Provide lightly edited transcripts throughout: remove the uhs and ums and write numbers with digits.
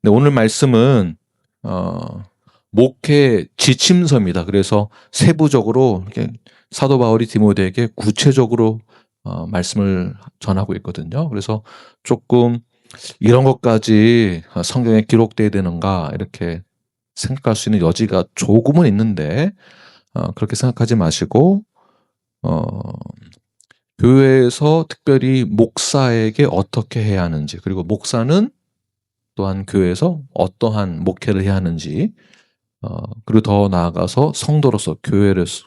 네, 오늘 말씀은 목회 지침서입니다. 그래서 세부적으로 이렇게 사도 바울이 디모데에게 구체적으로 말씀을 전하고 있거든요. 그래서 조금 이런 것까지 성경에 기록돼야 되는가 이렇게 생각할 수 있는 여지가 조금은 있는데 그렇게 생각하지 마시고 교회에서 특별히 목사에게 어떻게 해야 하는지, 그리고 목사는 또한 교회에서 어떠한 목회를 해야 하는지, 그리고 더 나아가서 성도로서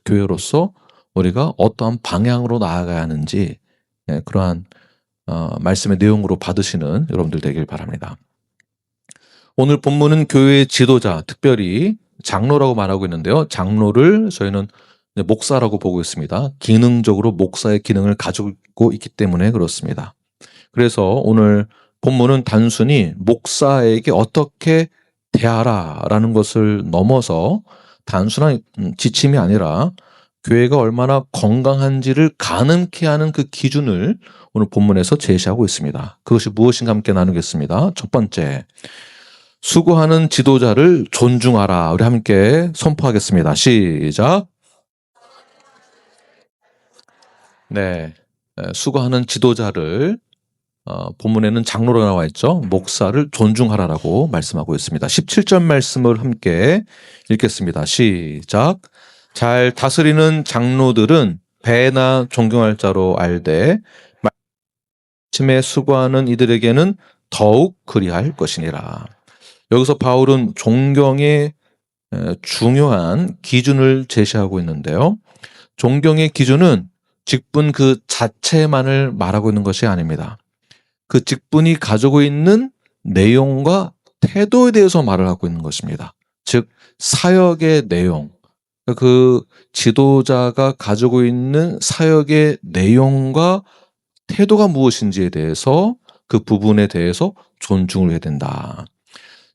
교회로서 우리가 어떠한 방향으로 나아가야 하는지, 그러한 말씀의 내용으로 받으시는 여러분들 되길 바랍니다. 오늘 본문은 교회의 지도자, 특별히 장로라고 말하고 있는데요. 장로를 저희는 목사라고 보고 있습니다. 기능적으로 목사의 기능을 가지고 있기 때문에 그렇습니다. 그래서 오늘 본문은 단순히 목사에게 어떻게 대하라라는 것을 넘어서 단순한 지침이 아니라 교회가 얼마나 건강한지를 가늠케 하는 그 기준을 오늘 본문에서 제시하고 있습니다. 그것이 무엇인가 함께 나누겠습니다. 첫 번째, 수고하는 지도자를 존중하라. 우리 함께 선포하겠습니다. 시작. 네, 수고하는 지도자를 본문에는 장로로 나와 있죠. 목사를 존중하라라고 말씀하고 있습니다. 17절 말씀을 함께 읽겠습니다. 시작. 잘 다스리는 장로들은 배나 존경할 자로 알되 말씀에 수고하는 이들에게는 더욱 그리할 것이니라. 여기서 바울은 존경의 중요한 기준을 제시하고 있는데요. 존경의 기준은 직분 그 자체만을 말하고 있는 것이 아닙니다. 그 직분이 가지고 있는 내용과 태도에 대해서 말을 하고 있는 것입니다. 즉 사역의 내용, 그 지도자가 가지고 있는 사역의 내용과 태도가 무엇인지에 대해서, 그 부분에 대해서 존중을 해야 된다.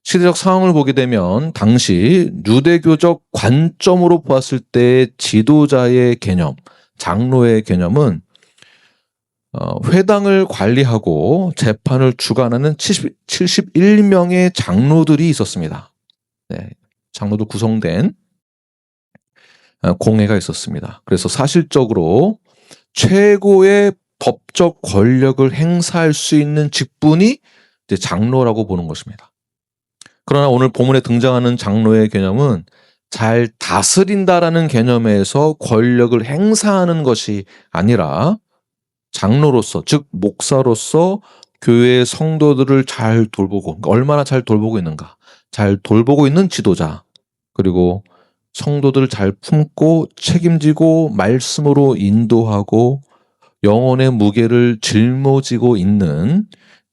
시대적 상황을 보게 되면 당시 유대교적 관점으로 보았을 때 지도자의 개념, 장로의 개념은 회당을 관리하고 재판을 주관하는 71명의 장로들이 있었습니다. 네, 장로도 구성된 공회가 있었습니다. 그래서 사실적으로 최고의 법적 권력을 행사할 수 있는 직분이 이제 장로라고 보는 것입니다. 그러나 오늘 본문에 등장하는 장로의 개념은 잘 다스린다라는 개념에서 권력을 행사하는 것이 아니라 장로로서, 즉 목사로서 교회의 성도들을 잘 돌보고, 얼마나 잘 돌보고 있는가, 잘 돌보고 있는 지도자, 그리고 성도들을 잘 품고 책임지고 말씀으로 인도하고 영혼의 무게를 짊어지고 있는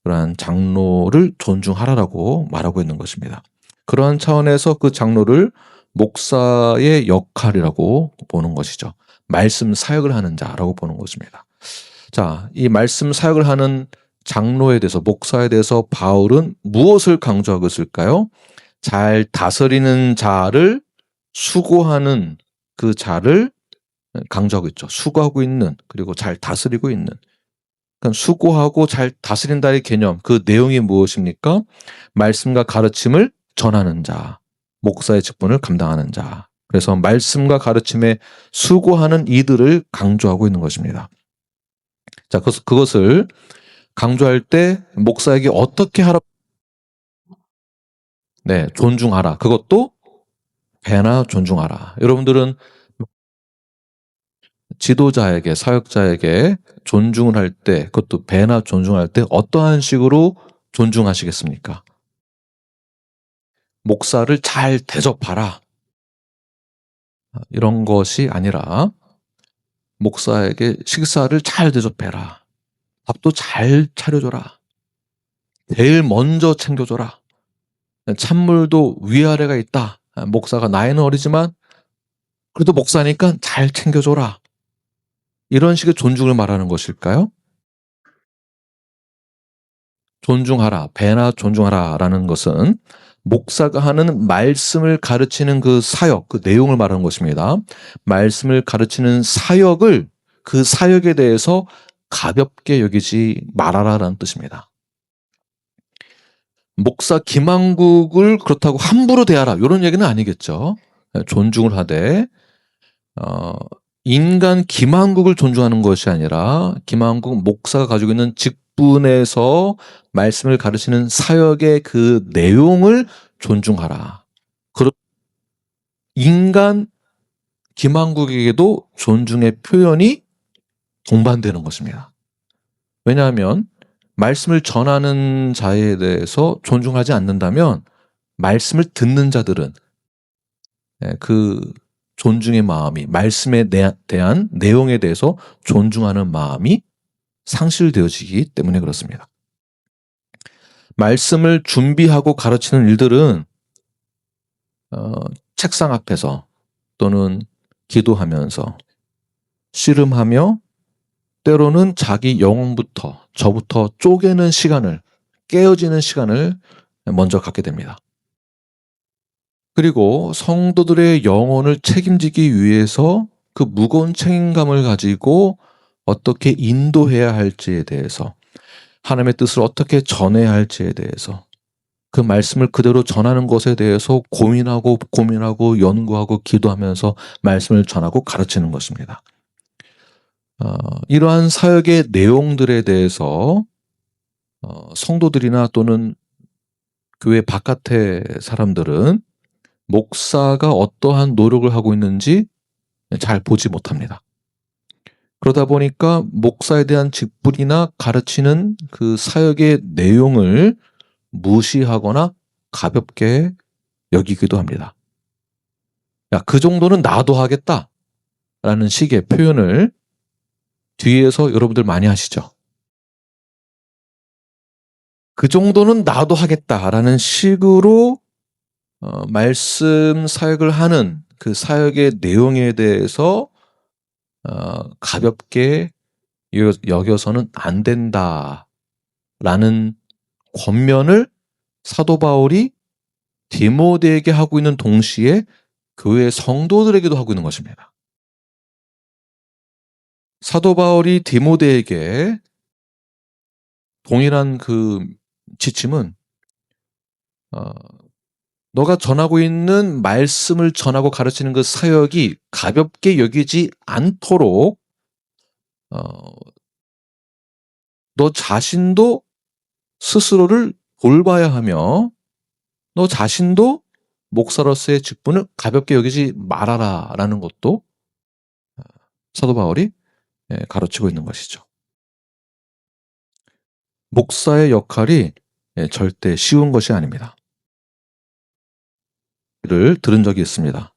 그러한 장로를 존중하라라고 말하고 있는 것입니다. 그러한 차원에서 그 장로를 목사의 역할이라고 보는 것이죠. 말씀 사역을 하는 자라고 보는 것입니다. 자, 이 말씀 사역을 하는 장로에 대해서, 목사에 대해서 바울은 무엇을 강조하고 있을까요? 잘 다스리는 자를, 수고하는 그 자를 강조하고 있죠. 수고하고 있는, 그리고 잘 다스리고 있는. 그러니까 수고하고 잘 다스린다의 개념, 그 내용이 무엇입니까? 말씀과 가르침을 전하는 자, 목사의 직분을 감당하는 자. 그래서 말씀과 가르침에 수고하는 이들을 강조하고 있는 것입니다. 자, 그것을 강조할 때 목사에게 어떻게 하라? 네, 존중하라. 그것도 배나 존중하라. 여러분들은 지도자에게, 사역자에게 존중을 할 때, 그것도 배나 존중할 때 어떠한 식으로 존중하시겠습니까? 목사를 잘 대접하라. 이런 것이 아니라 목사에게 식사를 잘 대접해라. 밥도 잘 차려줘라. 제일 먼저 챙겨줘라. 찬물도 위아래가 있다. 목사가 나이는 어리지만 그래도 목사니까 잘 챙겨줘라. 이런 식의 존중을 말하는 것일까요? 존중하라, 배나 존중하라라는 것은 목사가 하는 말씀을 가르치는 그 사역, 그 내용을 말하는 것입니다. 말씀을 가르치는 사역을, 그 사역에 대해서 가볍게 여기지 말아라라는 뜻입니다. 목사 김한국을 그렇다고 함부로 대하라 이런 얘기는 아니겠죠. 존중을 하되 인간 김한국을 존중하는 것이 아니라 김한국 목사가 가지고 있는 직분에서 말씀을 가르치는 사역의 그 내용을 존중하라. 인간 김한국에게도 존중의 표현이 동반되는 것입니다. 왜냐하면 말씀을 전하는 자에 대해서 존중하지 않는다면 말씀을 듣는 자들은 그 존중의 마음이, 말씀에 대한 내용에 대해서 존중하는 마음이 상실되어지기 때문에 그렇습니다. 말씀을 준비하고 가르치는 일들은 책상 앞에서 또는 기도하면서 씨름하며 때로는 자기 영혼부터 저부터 쪼개는 시간을, 깨어지는 시간을 먼저 갖게 됩니다. 그리고 성도들의 영혼을 책임지기 위해서 그 무거운 책임감을 가지고 어떻게 인도해야 할지에 대해서, 하나님의 뜻을 어떻게 전해야 할지에 대해서, 그 말씀을 그대로 전하는 것에 대해서 고민하고 연구하고 기도하면서 말씀을 전하고 가르치는 것입니다. 이러한 사역의 내용들에 대해서 성도들이나 또는 교회 바깥의 사람들은 목사가 어떠한 노력을 하고 있는지 잘 보지 못합니다. 그러다 보니까 목사에 대한 직분이나 가르치는 그 사역의 내용을 무시하거나 가볍게 여기기도 합니다. 야, 그 정도는 나도 하겠다 라는 식의 표현을 뒤에서 여러분들 많이 하시죠. 그 정도는 나도 하겠다라는 식으로 말씀 사역을 하는 그 사역의 내용에 대해서 가볍게 여겨서는 안 된다라는 권면을 사도 바울이 디모데에게 하고 있는 동시에 교회 성도들에게도 하고 있는 것입니다. 사도 바울이 디모데에게 동일한 그 지침은 너가 전하고 있는 말씀을 전하고 가르치는 그 사역이 가볍게 여기지 않도록 너 자신도 스스로를 돌봐야 하며 너 자신도 목사로서의 직분을 가볍게 여기지 말아라 라는 것도 사도 바울이 가르치고 있는 것이죠. 목사의 역할이 절대 쉬운 것이 아닙니다. 를 들은 적이 있습니다.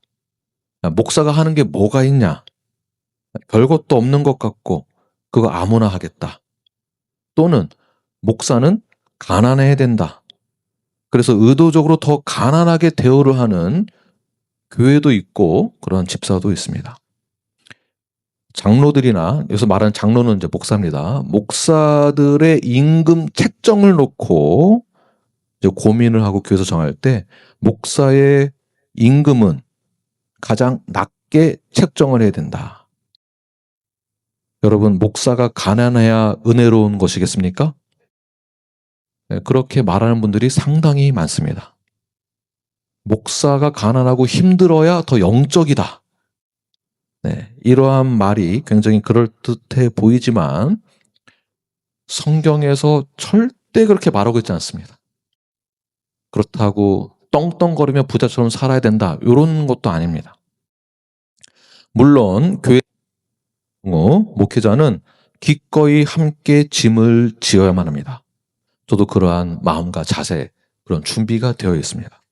목사가 하는 게 뭐가 있냐? 별것도 없는 것 같고 그거 아무나 하겠다. 또는 목사는 가난해야 된다. 그래서 의도적으로 더 가난하게 대우를 하는 교회도 있고 그런 집사도 있습니다. 장로들이나, 여기서 말하는 장로는 이제 목사입니다. 목사들의 임금 책정을 놓고 이제 고민을 하고 교회에서 정할 때 목사의 임금은 가장 낮게 책정을 해야 된다. 여러분, 목사가 가난해야 은혜로운 것이겠습니까? 그렇게 말하는 분들이 상당히 많습니다. 목사가 가난하고 힘들어야 더 영적이다. 이러한 말이 굉장히 그럴듯해 보이지만 성경에서 절대 그렇게 말하고 있지 않습니다. 그렇다고 떵떵거리며 부자처럼 살아야 된다. 이런 것도 아닙니다. 물론 교회 목회자는 기꺼이 함께 짐을 지어야만 합니다. 저도 그러한 마음과 자세, 그런 준비가 되어 있습니다.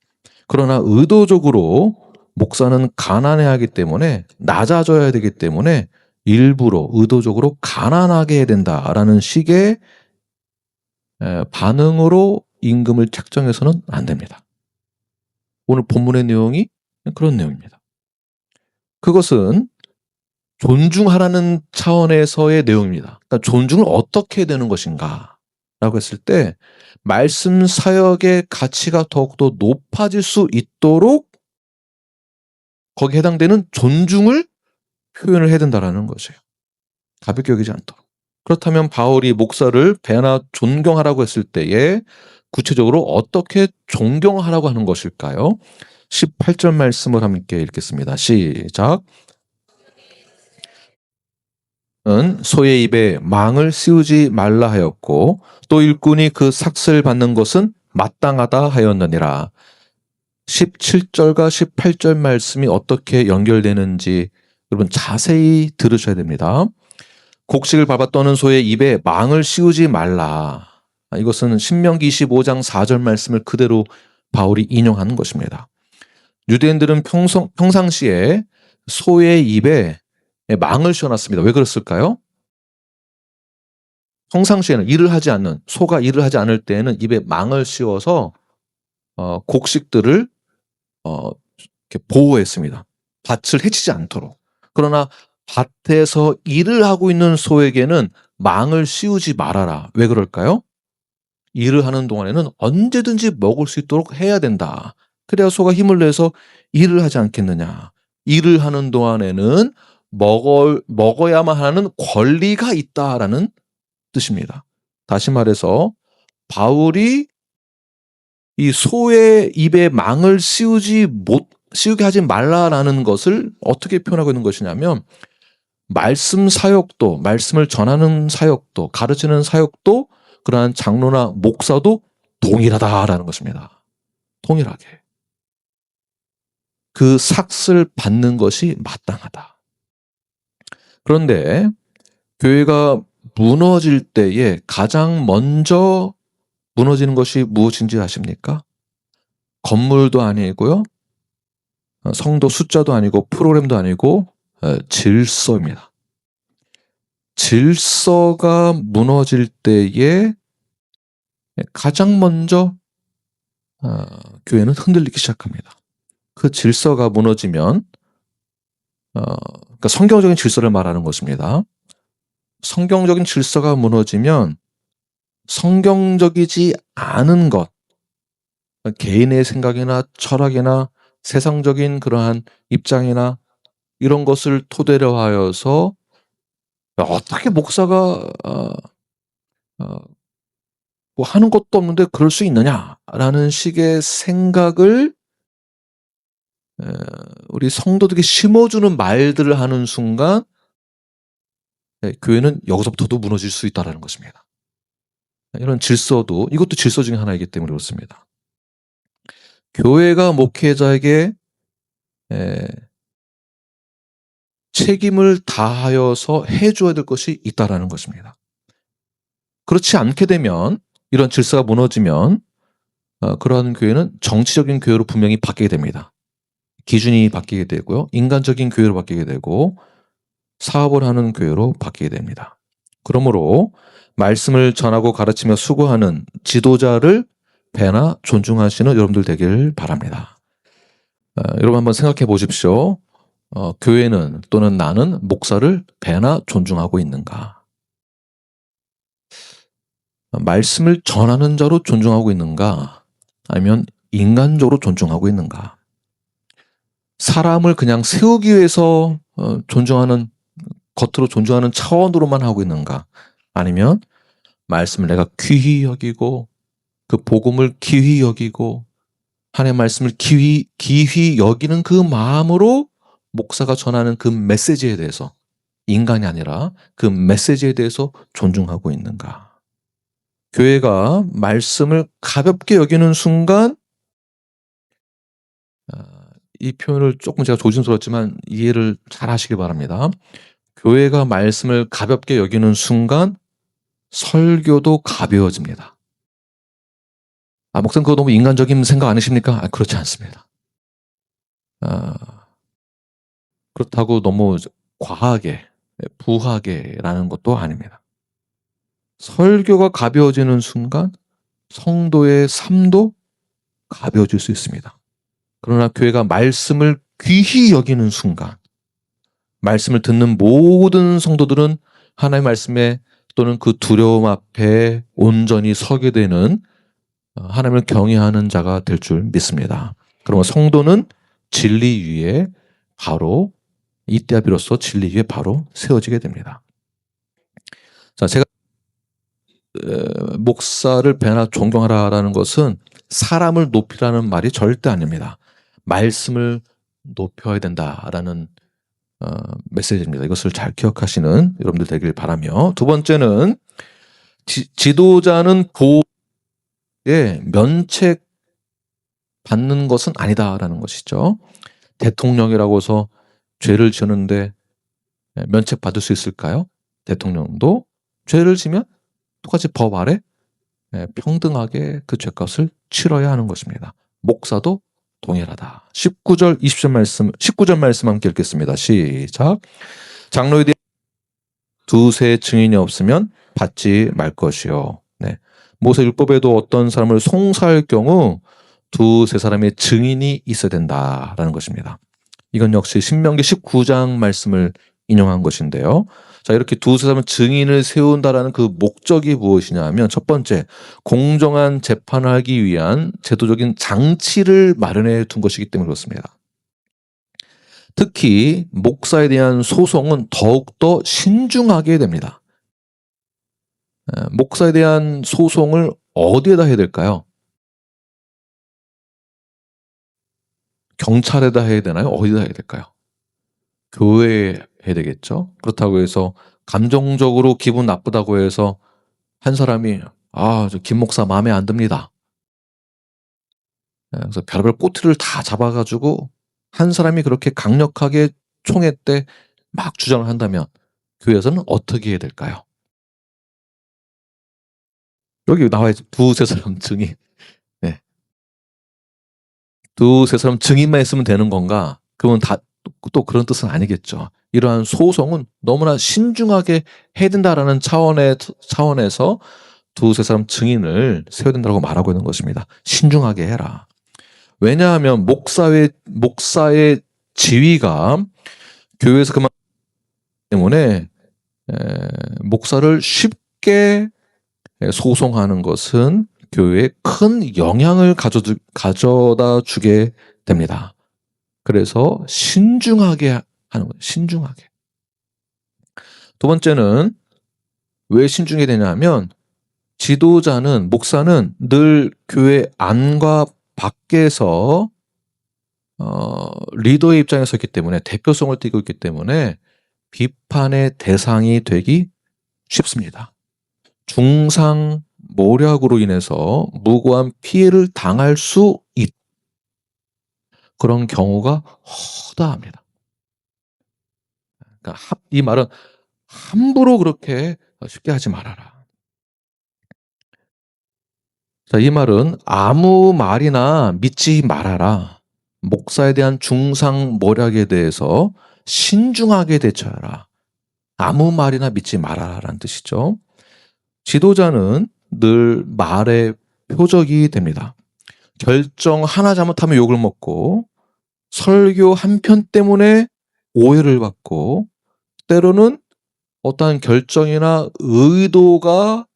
그러나 의도적으로 목사는 가난해하기 때문에, 낮아져야 되기 때문에 일부러 의도적으로 가난하게 해야 된다라는 식의 반응으로 임금을 책정해서는 안 됩니다. 오늘 본문의 내용이 그런 내용입니다. 그것은 존중하라는 차원에서의 내용입니다. 그러니까 존중을 어떻게 해야 되는 것인가 라고 했을 때 말씀 사역의 가치가 더욱더 높아질 수 있도록 거기에 해당되는 존중을 표현을 해야 된다는 것이에요. 가볍게 여기지 않도록. 그렇다면 바울이 목사를 배나 존경하라고 했을 때에 구체적으로 어떻게 존경하라고 하는 것일까요? 18절 말씀을 함께 읽겠습니다. 시작. 은 소의 입에 망을 씌우지 말라 하였고 또 일꾼이 그 삭슬 받는 것은 마땅하다 하였느니라. 17절과 18절 말씀이 어떻게 연결되는지 여러분 자세히 들으셔야 됩니다. 곡식을 밟아 떠는 소의 입에 망을 씌우지 말라. 이것은 신명기 25장 4절 말씀을 그대로 바울이 인용하는 것입니다. 유대인들은 평상시에 소의 입에 망을 씌워놨습니다. 왜 그랬을까요? 평상시에는 소가 일을 하지 않을 때에는 입에 망을 씌워서 곡식들을 이렇게 보호했습니다. 밭을 해치지 않도록. 그러나 밭에서 일을 하고 있는 소에게는 망을 씌우지 말아라. 왜 그럴까요? 일을 하는 동안에는 언제든지 먹을 수 있도록 해야 된다. 그래야 소가 힘을 내서 일을 하지 않겠느냐. 일을 하는 동안에는 먹어야만 하는 권리가 있다라는 뜻입니다. 다시 말해서 바울이 이 소의 입에 망을 씌우게 하지 말라라는 것을 어떻게 표현하고 있는 것이냐면 말씀 사역도, 말씀을 전하는 사역도, 가르치는 사역도 그러한 장로나 목사도 동일하다라는 것입니다. 동일하게. 그 삭슬 받는 것이 마땅하다. 그런데 교회가 무너질 때에 가장 먼저 무너지는 것이 무엇인지 아십니까? 건물도 아니고요. 성도 숫자도 아니고 프로그램도 아니고 질서입니다. 질서가 무너질 때에 가장 먼저 교회는 흔들리기 시작합니다. 그 질서가 무너지면 그러니까 성경적인 질서를 말하는 것입니다. 성경적인 질서가 무너지면 성경적이지 않은 것, 개인의 생각이나 철학이나 세상적인 그러한 입장이나 이런 것을 토대로 하여서 어떻게 목사가 뭐 하는 것도 없는데 그럴 수 있느냐라는 식의 생각을 우리 성도들에게 심어주는 말들을 하는 순간 교회는 여기서부터도 무너질 수 있다는 것입니다. 이런 질서도 이것도 질서 중에 하나이기 때문에 그렇습니다. 교회가 목회자에게 책임을 다하여서 해줘야 될 것이 있다라는 것입니다. 그렇지 않게 되면 이런 질서가 무너지면 그러한 교회는 정치적인 교회로 분명히 바뀌게 됩니다. 기준이 바뀌게 되고요. 인간적인 교회로 바뀌게 되고 사업을 하는 교회로 바뀌게 됩니다. 그러므로 말씀을 전하고 가르치며 수고하는 지도자를 배나 존중하시는 여러분들 되길 바랍니다. 여러분 한번 생각해 보십시오. 교회는 또는 나는 목사를 배나 존중하고 있는가? 말씀을 전하는 자로 존중하고 있는가? 아니면 인간적으로 존중하고 있는가? 사람을 그냥 세우기 위해서 겉으로 존중하는 차원으로만 하고 있는가? 아니면 말씀을 내가 귀히 여기고 그 복음을 귀히 여기고 하나님의 말씀을 귀히 여기는 그 마음으로 목사가 전하는 그 메시지에 대해서 인간이 아니라 그 메시지에 대해서 존중하고 있는가? 교회가 말씀을 가볍게 여기는 순간 이 표현을 조금 제가 조심스럽지만 이해를 잘 하시길 바랍니다. 교회가 말씀을 가볍게 여기는 순간 설교도 가벼워집니다. 목사님 그거 너무 인간적인 생각 아니십니까? 그렇지 않습니다. 그렇다고 너무 과하게, 부하게라는 것도 아닙니다. 설교가 가벼워지는 순간 성도의 삶도 가벼워질 수 있습니다. 그러나 교회가 말씀을 귀히 여기는 순간 말씀을 듣는 모든 성도들은 하나님의 말씀에 또는 그 두려움 앞에 온전히 서게 되는 하나님을 경외하는 자가 될 줄 믿습니다. 그러면 성도는 진리 위에 바로 이때야 비로소 진리 위에 바로 세워지게 됩니다. 자, 제가 목사를 배나 존경하라라는 것은 사람을 높이라는 말이 절대 아닙니다. 말씀을 높여야 된다라는 메시지입니다. 이것을 잘 기억하시는 여러분들 되길 바라며, 두 번째는 지도자는 보호에 면책 받는 것은 아니다라는 것이죠. 대통령이라고 해서 죄를 지었는데 면책 받을 수 있을까요? 대통령도 죄를 지면 똑같이 법 아래 평등하게 그 죄값을 치러야 하는 것입니다. 목사도 동일하다. 19절 말씀 함께 읽겠습니다. 시작. 장로에 대해 두세 증인이 없으면 받지 말 것이요. 네. 모세율법에도 어떤 사람을 송사할 경우 두세 사람의 증인이 있어야 된다라는 것입니다. 이건 역시 신명기 19장 말씀을 인용한 것인데요. 자, 이렇게 두세 사람 증인을 세운다라는 그 목적이 무엇이냐 하면, 첫 번째, 공정한 재판을 하기 위한 제도적인 장치를 마련해 둔 것이기 때문에 그렇습니다. 특히 목사에 대한 소송은 더욱더 신중하게 됩니다. 목사에 대한 소송을 어디에다 해야 될까요? 경찰에다 해야 되나요? 어디다 해야 될까요? 교회에 해야 되겠죠. 그렇다고 해서 감정적으로 기분 나쁘다고 해서 한 사람이 저 김 목사 마음에 안 듭니다. 그래서 별별 꼬투리를 다 잡아가지고 한 사람이 그렇게 강력하게 총회 때 막 주장을 한다면 교회에서는 어떻게 해야 될까요? 여기 나와 있죠. 두세 사람 증인. 네. 두세 사람 증인만 있으면 되는 건가? 그건 또 그런 뜻은 아니겠죠. 이러한 소송은 너무나 신중하게 해야 된다라는 차원에서 두세 사람 증인을 세워야 된다고 말하고 있는 것입니다. 신중하게 해라. 왜냐하면 목사의 지위가 교회에서 그만 때문에 목사를 쉽게 소송하는 것은 교회에 큰 영향을 가져다 주게 됩니다. 그래서 신중하게 하는 거예요. 신중하게. 두 번째는 왜 신중해야 되냐면, 지도자는, 목사는 늘 교회 안과 밖에서 리더의 입장에 섰기 때문에, 대표성을 띠고 있기 때문에 비판의 대상이 되기 쉽습니다. 중상모략으로 인해서 무고한 피해를 당할 수 있다. 그런 경우가 허다합니다. 그러니까 이 말은 함부로 그렇게 쉽게 하지 말아라. 자, 이 말은 아무 말이나 믿지 말아라. 목사에 대한 중상모략에 대해서 신중하게 대처하라. 아무 말이나 믿지 말아라라는 뜻이죠. 지도자는 늘 말의 표적이 됩니다. 결정 하나 잘못하면 욕을 먹고, 설교 한 편 때문에 오해를 받고, 때로는 어떠한 결정이나 의도가,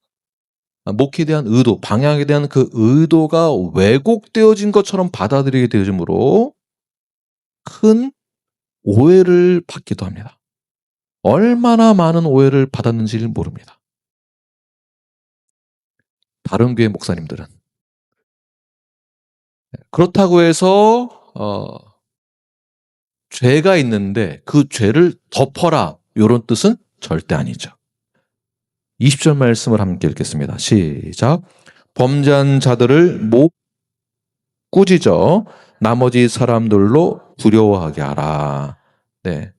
목회에 대한 의도, 방향에 대한 그 의도가 왜곡되어진 것처럼 받아들이게 되므로 큰 오해를 받기도 합니다. 얼마나 많은 오해를 받았는지를 모릅니다. 다른 교회 목사님들은. 그렇다고 해서 죄가 있는데 그 죄를 덮어라, 이런 뜻은 절대 아니죠. 20절 말씀을 함께 읽겠습니다. 시작. 범죄한 자들을 꾸짖어 나머지 사람들로 두려워하게 하라. 네.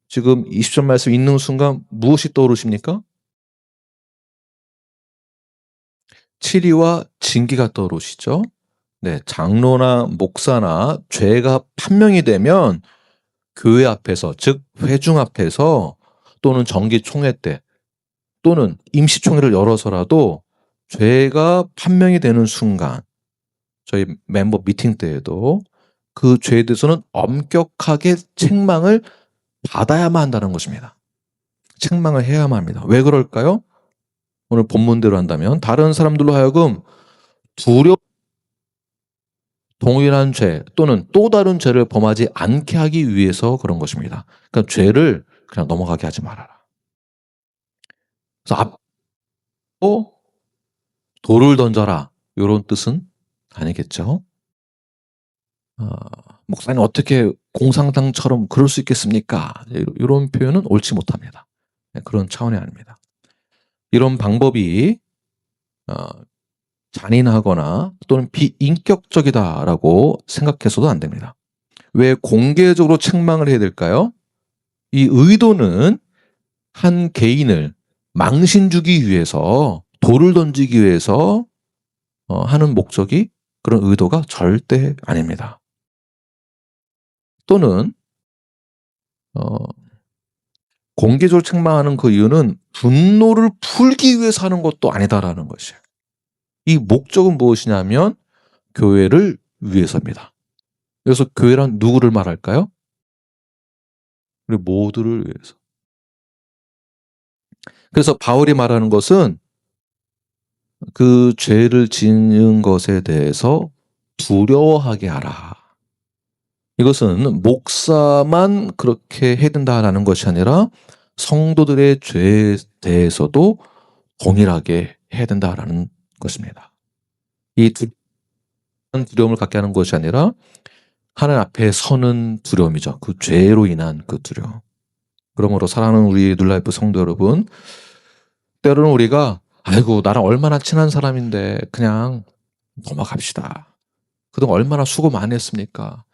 지금 20절 말씀 읽는 순간 무엇이 떠오르십니까? 치리와 징계가 떠오르시죠? 네. 장로나 목사나 죄가 판명이 되면 교회 앞에서, 즉 회중 앞에서, 또는 정기총회 때, 또는 임시총회를 열어서라도 죄가 판명이 되는 순간, 저희 멤버 미팅 때에도 그 죄에 대해서는 엄격하게 책망을 받아야만 한다는 것입니다. 책망을 해야만 합니다. 왜 그럴까요? 오늘 본문대로 한다면 다른 사람들로 하여금 동일한 죄 또는 또 다른 죄를 범하지 않게 하기 위해서 그런 것입니다. 그러니까 죄를 그냥 넘어가게 하지 말아라. 그래서 돌을 던져라 이런 뜻은 아니겠죠. 목사님 어떻게 공산당처럼 그럴 수 있겠습니까? 이런 표현은 옳지 못합니다. 그런 차원이 아닙니다. 이런 방법이 잔인하거나 또는 비인격적이다라고 생각해서도 안 됩니다. 왜 공개적으로 책망을 해야 될까요? 이 의도는 한 개인을 망신 주기 위해서, 돌을 던지기 위해서 하는 목적이, 그런 의도가 절대 아닙니다. 또는 공개적으로 책망하는 그 이유는 분노를 풀기 위해서 하는 것도 아니다라는 것이에요. 이 목적은 무엇이냐면 교회를 위해서입니다. 그래서 교회란 누구를 말할까요? 우리 모두를 위해서. 그래서 바울이 말하는 것은 그 죄를 지은 것에 대해서 두려워하게 하라. 이것은 목사만 그렇게 해야 된다라는 것이 아니라 성도들의 죄에 대해서도 동일하게 해야 된다라는 것입니다. 이 두려움을 갖게 하는 것이 아니라 하나님 앞에 서는 두려움이죠. 그 죄로 인한 그 두려움. 그러므로 사랑하는 우리 뉴라이프 성도 여러분, 때로는 우리가 아이고 나랑 얼마나 친한 사람인데 그냥 넘어갑시다. 그동안 얼마나 수고 많이 했습니까?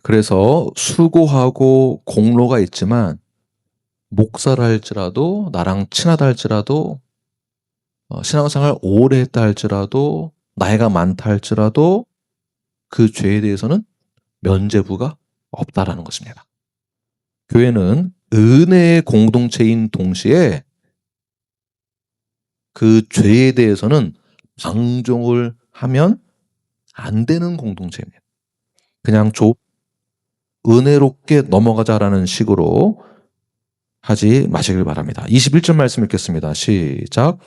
그래서 수고하고 공로가 있지만 목사라 할지라도, 나랑 친하다 할지라도, 신앙생활 오래 했다 할지라도, 나이가 많다 할지라도 그 죄에 대해서는 면죄부가 없다라는 것입니다. 교회는 은혜의 공동체인 동시에 그 죄에 대해서는 방종을 하면 안 되는 공동체입니다. 그냥 은혜롭게 넘어가자라는 식으로 하지 마시길 바랍니다. 21절 말씀 읽겠습니다. 시작.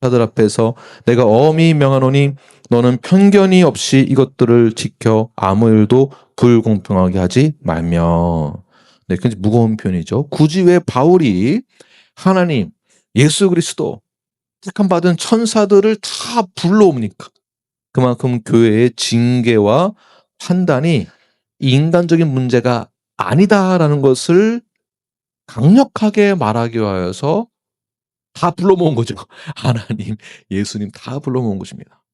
하나들 앞에서 내가 엄히 명하노니 너는 편견이 없이 이것들을 지켜 아무 일도 불공평하게 하지 말며. 네, 굉장히 무거운 표현이죠. 굳이 왜 바울이 하나님, 예수 그리스도, 택함 받은 천사들을 다 불러옵니까? 그만큼 교회의 징계와 판단이 인간적인 문제가 아니다라는 것을 강력하게 말하기 위하여서 다 불러 모은 거죠. 하나님, 예수님 다 불러 모은 것입니다.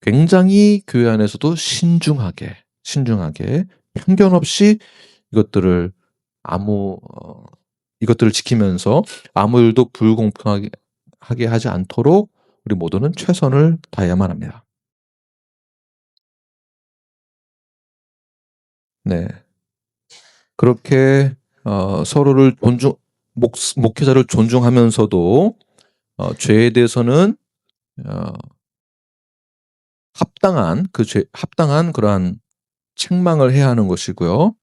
굉장히 교회 안에서도 신중하게 편견 없이 이것들을 이것들을 지키면서 아무 일도 불공평하게 하지 않도록 우리 모두는 최선을 다해야만 합니다. 네. 그렇게 서로를 목회자를 존중하면서도 죄에 대해서는 합당한 그러한 책망을 해야 하는 것이고요.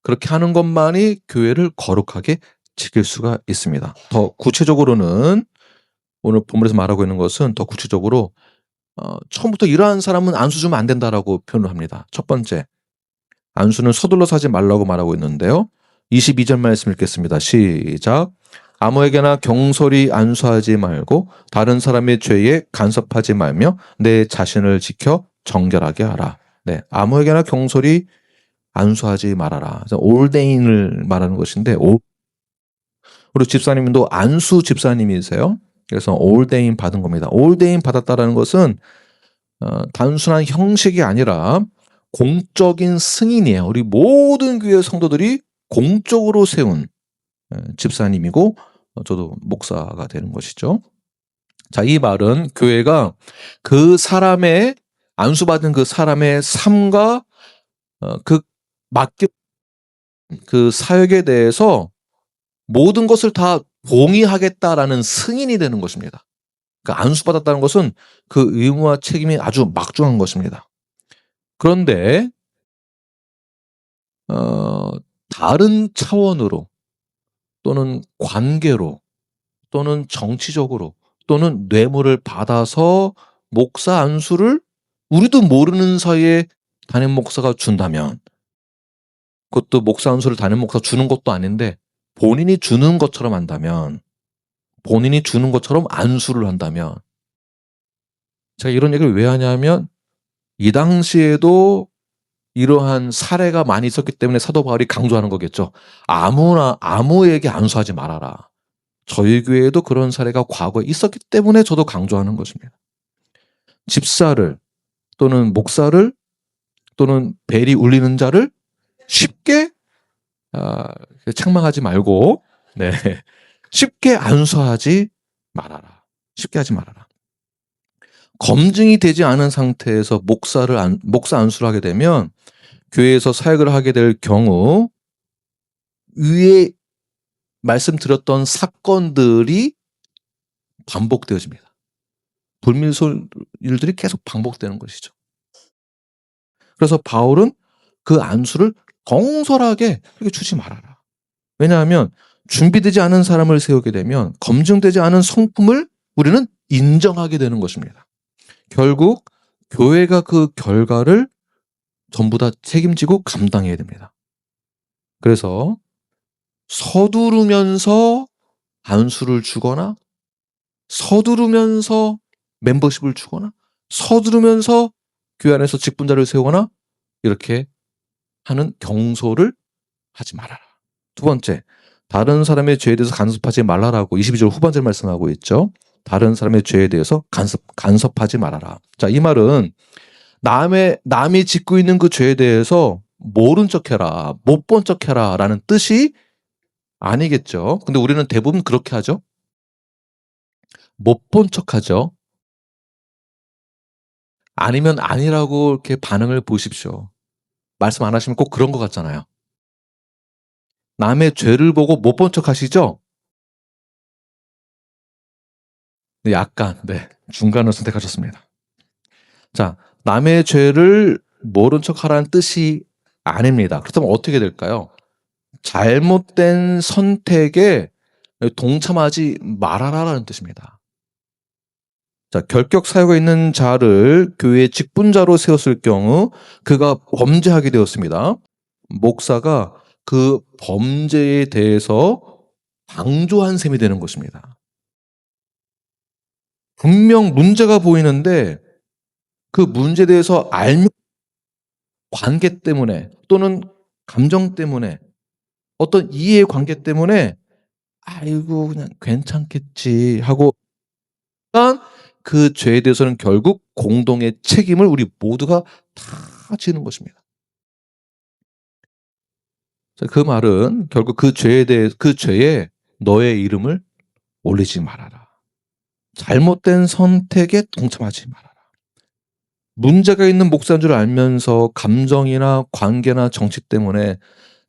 그렇게 하는 것만이 교회를 거룩하게 지킬 수가 있습니다. 더 구체적으로는 오늘 본문에서 말하고 있는 것은 더 구체적으로 처음부터 이러한 사람은 안수 주면 안 된다라고 표현을 합니다. 첫 번째, 안수는 서둘러서 하지 말라고 말하고 있는데요. 22절 말씀 읽겠습니다. 시작. 아무에게나 경솔히 안수하지 말고 다른 사람의 죄에 간섭하지 말며 내 자신을 지켜 정결하게 하라. 네, 아무에게나 경솔히 안수하지 말아라. 올데인을 말하는 것인데, 우리 집사님도 안수 집사님이세요. 그래서 올데인 받은 겁니다. 올데인 받았다라는 것은 단순한 형식이 아니라 공적인 승인이에요. 우리 모든 교회 성도들이 공적으로 세운 집사님이고 저도 목사가 되는 것이죠. 자, 이 말은 교회가 그 사람의 안수받은 그 사람의 삶과 그 사역에 대해서 모든 것을 다 동의하겠다라는 승인이 되는 것입니다. 그러니까 안수받았다는 것은 그 의무와 책임이 아주 막중한 것입니다. 그런데 다른 차원으로 또는 관계로 또는 정치적으로 또는 뇌물을 받아서 목사 안수를 우리도 모르는 사이에 담임 목사가 준다면, 그것도 목사 안수를 담임 목사가 주는 것도 아닌데 본인이 주는 것처럼 한다면 본인이 주는 것처럼 안수를 한다면, 제가 이런 얘기를 왜 하냐면 이 당시에도 이러한 사례가 많이 있었기 때문에 사도 바울이 강조하는 거겠죠. 아무에게 안수하지 말아라. 저희 교회에도 그런 사례가 과거에 있었기 때문에 저도 강조하는 것입니다. 집사를 또는 목사를 또는 벨이 울리는 자를 쉽게 책망하지 말고, 네, 쉽게 안수하지 말아라. 쉽게 하지 말아라. 검증이 되지 않은 상태에서 목사 안수를 하게 되면 교회에서 사역을 하게 될 경우 위에 말씀드렸던 사건들이 반복되어집니다. 불미스러운 일들이 계속 반복되는 것이죠. 그래서 바울은 그 안수를 경솔하게 이렇게 주지 말아라. 왜냐하면 준비되지 않은 사람을 세우게 되면 검증되지 않은 성품을 우리는 인정하게 되는 것입니다. 결국 교회가 그 결과를 전부 다 책임지고 감당해야 됩니다. 그래서 서두르면서 안수를 주거나 서두르면서 멤버십을 주거나 서두르면서 교회 안에서 직분자를 세우거나 이렇게 하는 경솔을 하지 말아라. 두 번째, 다른 사람의 죄에 대해서 간섭하지 말라라고 22절 후반절 말씀하고 있죠. 다른 사람의 죄에 대해서 간섭하지 말아라. 자, 이 말은 남이 짓고 있는 그 죄에 대해서 모른 척해라, 못 본 척해라 라는 뜻이 아니겠죠. 근데 우리는 대부분 그렇게 하죠. 못 본 척하죠. 아니면 아니라고 이렇게 반응을 보십시오. 말씀 안 하시면 꼭 그런 것 같잖아요. 남의 죄를 보고 못 본 척 하시죠? 네, 약간, 중간을 선택하셨습니다. 자, 남의 죄를 모른 척 하라는 뜻이 아닙니다. 그렇다면 어떻게 될까요? 잘못된 선택에 동참하지 말아라라는 뜻입니다. 자, 결격 사유가 있는 자를 교회의 직분자로 세웠을 경우 그가 범죄하게 되었습니다. 목사가 그 범죄에 대해서 방조한 셈이 되는 것입니다. 분명 문제가 보이는데 그 문제에 대해서 알면 관계 때문에 또는 감정 때문에 어떤 이해의 관계 때문에 아이고 그냥 괜찮겠지 하고 그 죄에 대해서는 결국 공동의 책임을 우리 모두가 다 지는 것입니다. 그 말은 결국 그 죄에 너의 이름을 올리지 말아라. 잘못된 선택에 동참하지 말아라. 문제가 있는 목사인 줄 알면서 감정이나 관계나 정치 때문에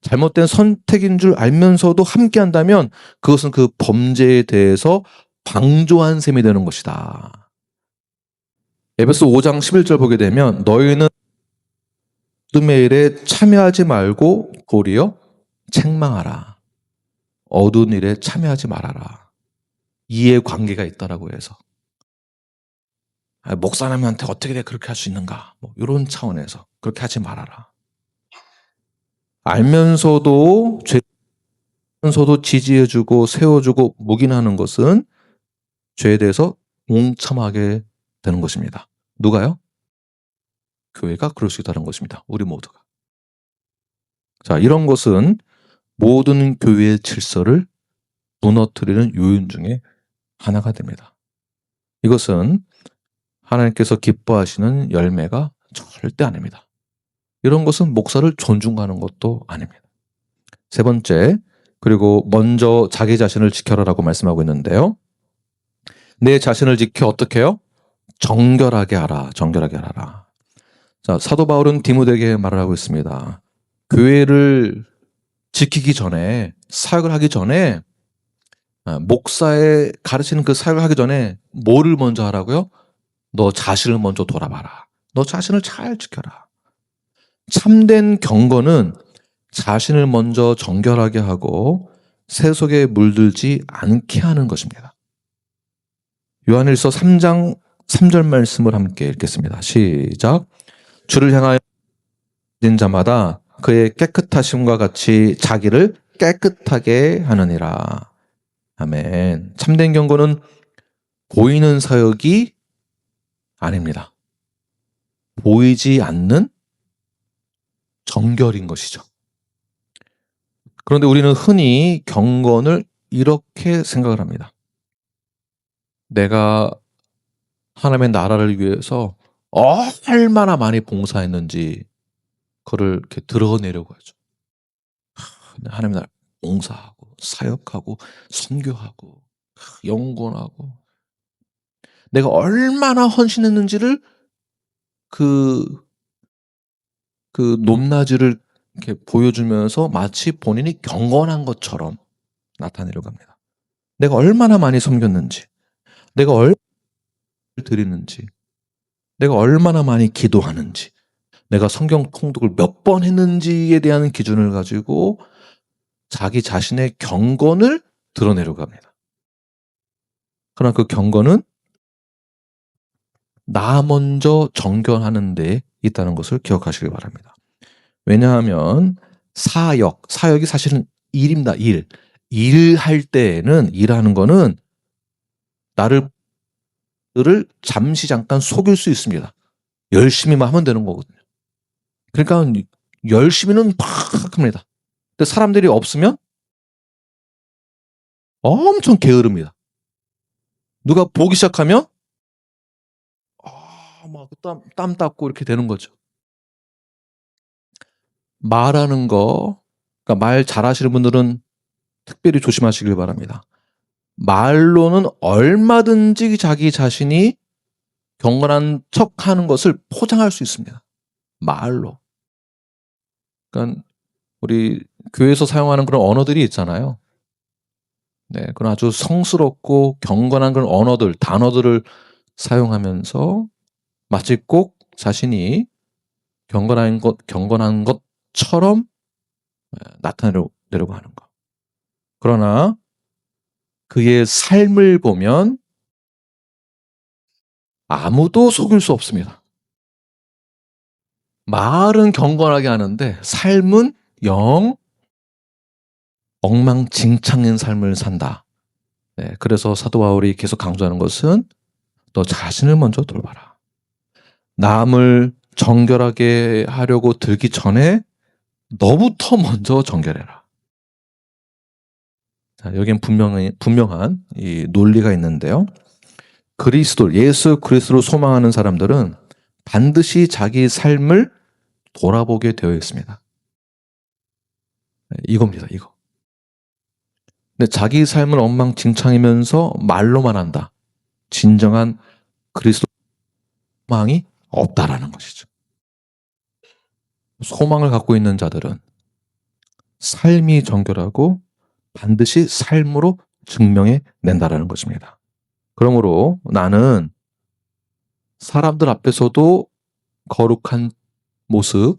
잘못된 선택인 줄 알면서도 함께 한다면 그것은 그 범죄에 대해서 방조한 셈이 되는 것이다. 에베소 5장 11절 보게 되면 너희는 어둠의 일에 참여하지 말고 도리어 책망하라. 어두운 일에 참여하지 말아라. 이해관계가 있다라고 해서 목사님한테 어떻게 그렇게 할 수 있는가? 이런 차원에서 그렇게 하지 말아라. 알면서도 지지해주고 세워주고 묵인하는 것은 죄에 대해서 동참하게 되는 것입니다. 누가요? 교회가 그럴 수 있다는 것입니다. 우리 모두가. 자, 이런 것은 모든 교회의 질서를 무너뜨리는 요인 중에 하나가 됩니다. 이것은 하나님께서 기뻐하시는 열매가 절대 아닙니다. 이런 것은 목사를 존중하는 것도 아닙니다. 세 번째, 그리고 먼저 자기 자신을 지켜라라고 말씀하고 있는데요. 내 자신을 지켜 어떻게 해요? 정결하게 하라. 정결하게 하라. 자, 사도 바울은 디모데에게 말을 하고 있습니다. 교회를 지키기 전에, 사역을 하기 전에, 목사의 가르치는 그 사역을 하기 전에 뭐를 먼저 하라고요? 너 자신을 먼저 돌아봐라. 너 자신을 잘 지켜라. 참된 경건은 자신을 먼저 정결하게 하고 세속에 물들지 않게 하는 것입니다. 요한일서 3장 3절 말씀을 함께 읽겠습니다. 시작. 주를 향하여 진 자마다 그의 깨끗하심과 같이 자기를 깨끗하게 하느니라. 아멘. 참된 경건은 보이는 사역이 아닙니다. 보이지 않는 정결인 것이죠. 그런데 우리는 흔히 경건을 이렇게 생각을 합니다. 내가 하나님의 나라를 위해서 얼마나 많이 봉사했는지 그걸 이렇게 드러내려고 하죠. 하나님의 나라 봉사하고 사역하고 선교하고 영권하고 내가 얼마나 헌신했는지를 그 높낮이를 이렇게 보여주면서 마치 본인이 경건한 것처럼 나타내려고 합니다. 내가 얼마나 많이 섬겼는지, 내가 얼마나 드리는지, 내가 얼마나 많이 기도하는지, 내가 성경 통독을 몇 번 했는지에 대한 기준을 가지고 자기 자신의 경건을 드러내려고 합니다. 그러나 그 경건은 나 먼저 정결하는 데 있다는 것을 기억하시길 바랍니다. 왜냐하면 사역이 사실은 일입니다. 일할 때에는 일하는 거는 나를 잠시 속일 수 있습니다. 열심히만 하면 되는 거거든요. 그러니까 열심히는 팍 합니다. 근데 사람들이 없으면 엄청 게으릅니다. 누가 보기 시작하면 막 땀 닦고 이렇게 되는 거죠. 말하는 거, 그러니까 말 잘하시는 분들은 특별히 조심하시길 바랍니다. 말로는 얼마든지 자기 자신이 경건한 척하는 것을 포장할 수 있습니다. 말로. 그러니까 우리 교회에서 사용하는 그런 언어들이 있잖아요. 네, 그런 아주 성스럽고 경건한 그런 언어들, 단어들을 사용하면서 마치 꼭 자신이 경건한 것처럼 나타내려고 하는 것. 그러나 그의 삶을 보면 아무도 속일 수 없습니다. 말은 경건하게 하는데 삶은 영 엉망진창인 삶을 산다. 네, 그래서 사도 바울이 계속 강조하는 것은 너 자신을 먼저 돌봐라. 남을 정결하게 하려고 들기 전에 너부터 먼저 정결해라. 자, 여기엔 분명한 이 논리가 있는데요. 예수 그리스도를 소망하는 사람들은 반드시 자기 삶을 돌아보게 되어 있습니다. 이겁니다, 이거. 근데 자기 삶은 엉망진창이면서 말로만 한다. 진정한 그리스도 소망이 없다라는 것이죠. 소망을 갖고 있는 자들은 삶이 정결하고 반드시 삶으로 증명해 낸다라는 것입니다. 그러므로 나는 사람들 앞에서도 거룩한 모습,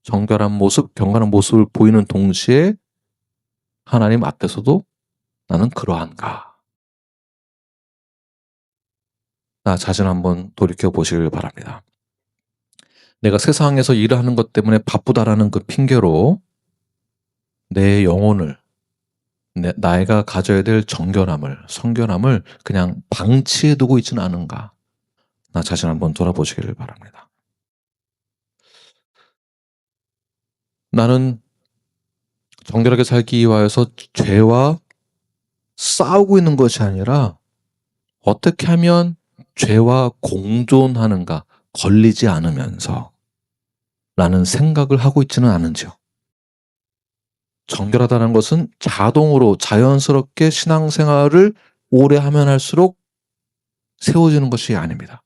정결한 모습, 경건한 모습을 보이는 동시에 하나님 앞에서도 나는 그러한가? 나 자신 한번 돌이켜 보시길 바랍니다. 내가 세상에서 일하는 것 때문에 바쁘다라는 그 핑계로 내 영혼을, 나이가 가져야 될 정결함을, 성결함을 그냥 방치해 두고 있지는 않은가? 나 자신 한번 돌아보시기를 바랍니다. 나는 정결하게 살기 위하여서 죄와 싸우고 있는 것이 아니라 어떻게 하면 죄와 공존하는가, 걸리지 않으면서 라는 생각을 하고 있지는 않은지요. 정결하다는 것은 자동으로 자연스럽게 신앙생활을 오래 하면 할수록 세워지는 것이 아닙니다.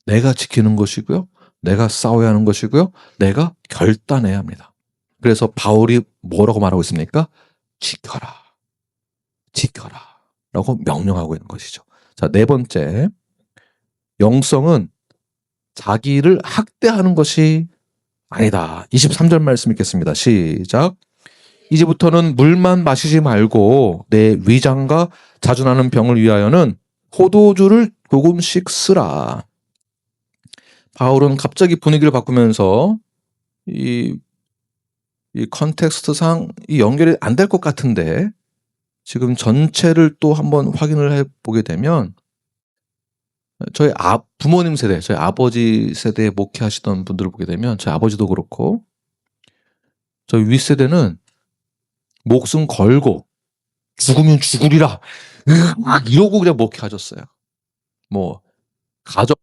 내가 지키는 것이고요. 내가 싸워야 하는 것이고요. 내가 결단해야 합니다. 그래서 바울이 뭐라고 말하고 있습니까? 지켜라. 지켜라. 라고 명령하고 있는 것이죠. 자, 네 번째. 영성은 자기를 학대하는 것이 아니다. 23절 말씀 읽겠습니다. 시작. 이제부터는 물만 마시지 말고 내 위장과 자주 나는 병을 위하여는 포도주를 조금씩 쓰라. 바울은 갑자기 분위기를 바꾸면서 이 컨텍스트상 이 연결이 안 될 것 같은데 지금 전체를 또 한번 확인을 해보게 되면 저희 부모님 세대, 저희 아버지 세대에 목회하시던 분들을 보게 되면 저희 아버지도 그렇고 저희 윗세대는 목숨 걸고 죽으면 죽으리라 이러고 그냥 목회하셨어요. 뭐 가족을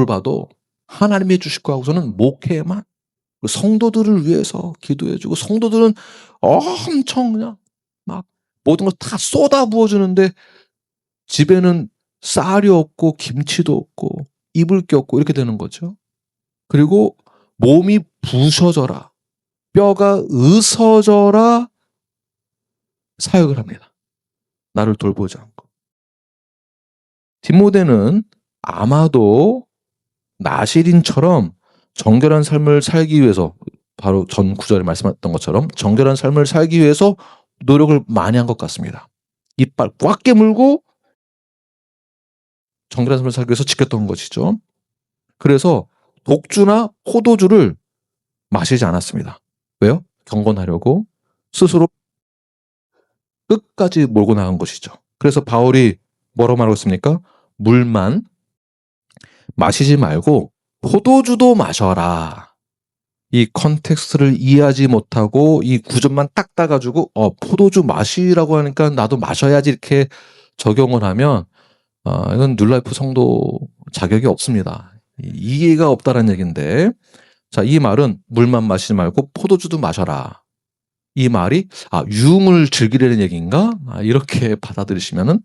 봐도 하나님이 해주실 거 하고서는 목회만 성도들을 위해서 기도해주고 성도들은 엄청 그냥 막 모든 걸 다 쏟아 부어주는데 집에는 쌀이 없고 김치도 없고 입을 게 없고 이렇게 되는 거죠. 그리고 몸이 부서져라, 뼈가 으서져라 사역을 합니다. 나를 돌보지 않고. 디모데는 아마도 나실인처럼 정결한 삶을 살기 위해서, 바로 전 구절에 말씀했던 것처럼 정결한 삶을 살기 위해서 노력을 많이 한 것 같습니다. 이빨 꽉 깨물고 정결한 삶을 살기 위해서 지켰던 것이죠. 그래서 독주나 포도주를 마시지 않았습니다. 왜요? 경건하려고 스스로 끝까지 몰고 나간 것이죠. 그래서 바울이 뭐라고 말하고 있습니까? 물만 마시지 말고 포도주도 마셔라. 이 컨텍스트를 이해하지 못하고 이 구절만 딱 따가지고 포도주 마시라고 하니까 나도 마셔야지 이렇게 적용을 하면 이건 뉴라이프 성도 자격이 없습니다. 이해가 없다라는 얘기인데, 자, 이 말은 물만 마시지 말고 포도주도 마셔라. 이 말이 유흥을 즐기려는 얘기인가? 이렇게 받아들이시면은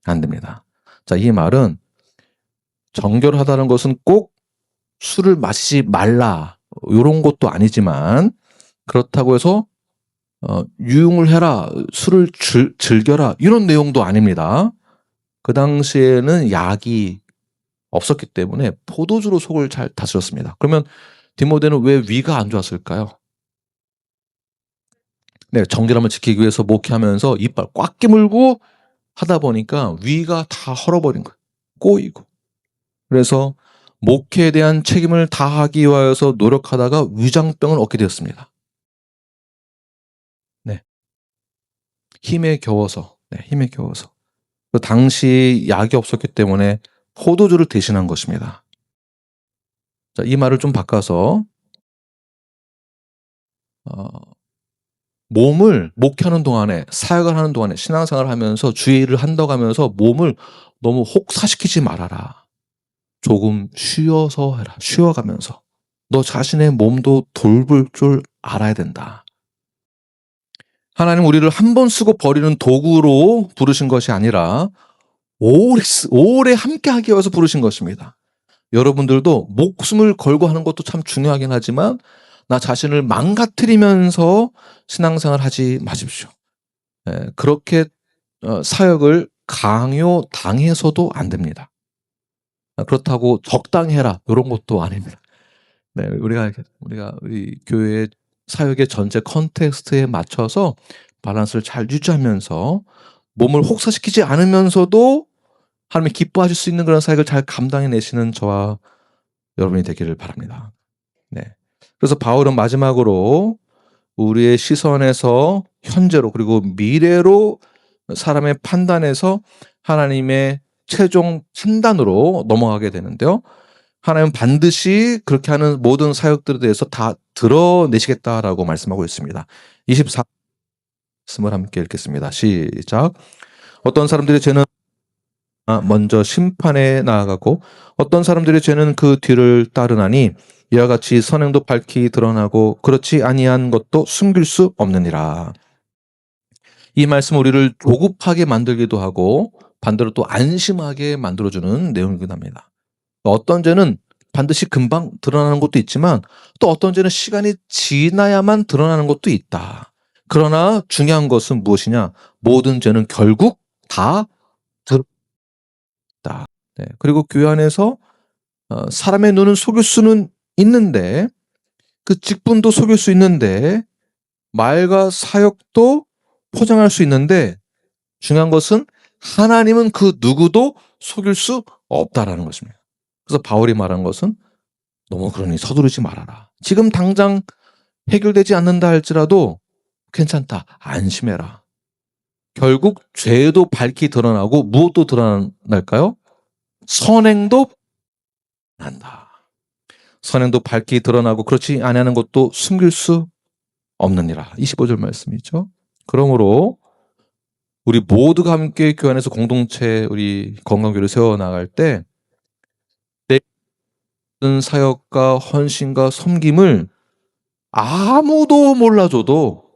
안 됩니다. 자, 이 말은 정결하다는 것은 꼭 술을 마시지 말라 이런 것도 아니지만, 그렇다고 해서 유흥을 해라, 술을 즐겨라 이런 내용도 아닙니다. 그 당시에는 약이 없었기 때문에 포도주로 속을 잘 다스렸습니다. 그러면 디모데는 왜 위가 안 좋았을까요? 네, 정결함을 지키기 위해서 목회하면서 이빨 꽉 깨물고 하다 보니까 위가 다 헐어버린 거예요. 꼬이고. 그래서 목회에 대한 책임을 다하기 위하여서 노력하다가 위장병을 얻게 되었습니다. 네. 힘에 겨워서. 그 당시 약이 없었기 때문에 포도주를 대신한 것입니다. 자, 이 말을 좀 바꿔서 몸을 목회하는 동안에, 사역을 하는 동안에, 신앙생활을 하면서 주의를 한다고 하면서 몸을 너무 혹사시키지 말아라. 조금 쉬어서 해라. 쉬어가면서. 너 자신의 몸도 돌볼 줄 알아야 된다. 하나님 우리를 한 번 쓰고 버리는 도구로 부르신 것이 아니라 오래 함께하기 위해서 부르신 것입니다. 여러분들도 목숨을 걸고 하는 것도 참 중요하긴 하지만 나 자신을 망가뜨리면서 신앙생활 하지 마십시오. 그렇게 사역을 강요당해서도 안 됩니다. 그렇다고 적당히 해라 이런 것도 아닙니다. 네, 우리가 우리 교회의 사역의 전체 컨텍스트에 맞춰서 밸런스를 잘 유지하면서 몸을 혹사시키지 않으면서도 하나님이 기뻐하실 수 있는 그런 사역을 잘 감당해내시는 저와 여러분이 되기를 바랍니다. 네. 그래서 바울은 마지막으로 우리의 시선에서 현재로 그리고 미래로 사람의 판단에서 하나님의 최종 판단으로 넘어가게 되는데요. 하나님은 반드시 그렇게 하는 모든 사역들에 대해서 다 드러내시겠다라고 말씀하고 있습니다. 24 말씀을 함께 읽겠습니다. 시작. 어떤 사람들의 죄는 먼저 심판에 나아가고 어떤 사람들의 죄는 그 뒤를 따르나니 이와 같이 선행도 밝히 드러나고 그렇지 아니한 것도 숨길 수 없느니라. 이 말씀 우리를 조급하게 만들기도 하고 반대로 또 안심하게 만들어주는 내용이긴 합니다. 어떤 죄는 반드시 금방 드러나는 것도 있지만 또 어떤 죄는 시간이 지나야만 드러나는 것도 있다. 그러나 중요한 것은 무엇이냐? 모든 죄는 결국 다 드러난다. 네. 그리고 교회 안에서 사람의 눈은 속일 수는 있는데 그 직분도 속일 수 있는데 말과 사역도 포장할 수 있는데 중요한 것은 하나님은 그 누구도 속일 수 없다라는 것입니다. 그래서 바울이 말한 것은 너무 그러니 서두르지 말아라. 지금 당장 해결되지 않는다 할지라도 괜찮다. 안심해라. 결국 죄도 밝히 드러나고 무엇도 드러날까요? 선행도 난다. 선행도 밝히 드러나고 그렇지 아니하는 것도 숨길 수 없느니라. 25절 말씀이죠. 그러므로 우리 모두가 함께 교회 안에서 공동체 우리 건강교회를 세워나갈 때 내 모든 사역과 헌신과 섬김을 아무도 몰라줘도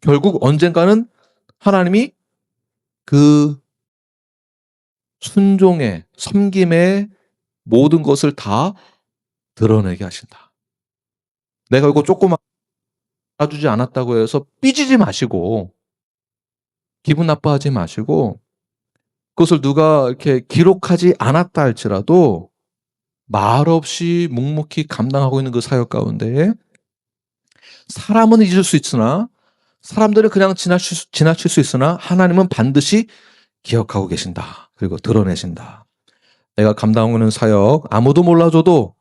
결국 언젠가는 하나님이 그 순종의 섬김의 모든 것을 다 드러내게 하신다. 내가 이거 조금 알아주지 않았다고 해서 삐지지 마시고 기분 나빠하지 마시고 그것을 누가 이렇게 기록하지 않았다 할지라도 말없이 묵묵히 감당하고 있는 그 사역 가운데에 사람은 잊을 수 있으나 사람들은 그냥 지나칠 수 있으나 하나님은 반드시 기억하고 계신다. 그리고 드러내신다. 내가 감당하고 있는 사역 아무도 몰라줘도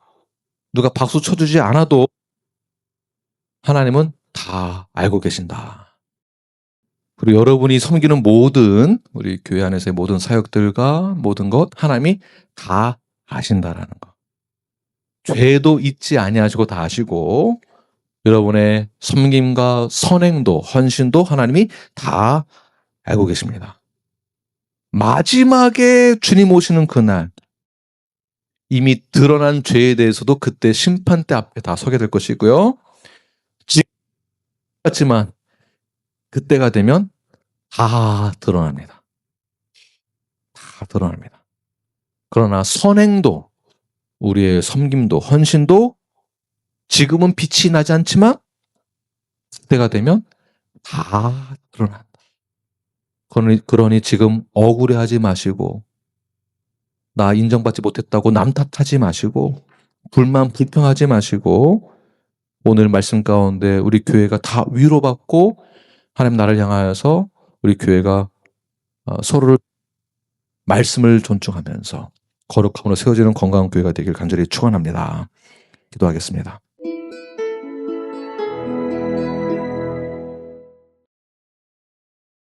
누가 박수 쳐주지 않아도 하나님은 다 알고 계신다. 그리고 여러분이 섬기는 모든 우리 교회 안에서의 모든 사역들과 모든 것 하나님이 다 아신다라는 것. 죄도 잊지 아니하시고 다 아시고 여러분의 섬김과 선행도 헌신도 하나님이 다 알고 계십니다. 마지막에 주님 오시는 그날 이미 드러난 죄에 대해서도 그때 심판대 앞에 다 서게 될 것이고요. 지금 같지만 그때가 되면 다 드러납니다. 다 드러납니다. 그러나 선행도 우리의 섬김도 헌신도 지금은 빛이 나지 않지만 그때가 되면 다 드러난다. 그러니 지금 억울해하지 마시고 나 인정받지 못했다고 남 탓하지 마시고 불평하지 마시고 오늘 말씀 가운데 우리 교회가 다 위로받고 하나님 나를 향하여서 우리 교회가 서로를 말씀을 존중하면서 거룩함으로 세워지는 건강한 교회가 되길 간절히 축원합니다. 기도하겠습니다.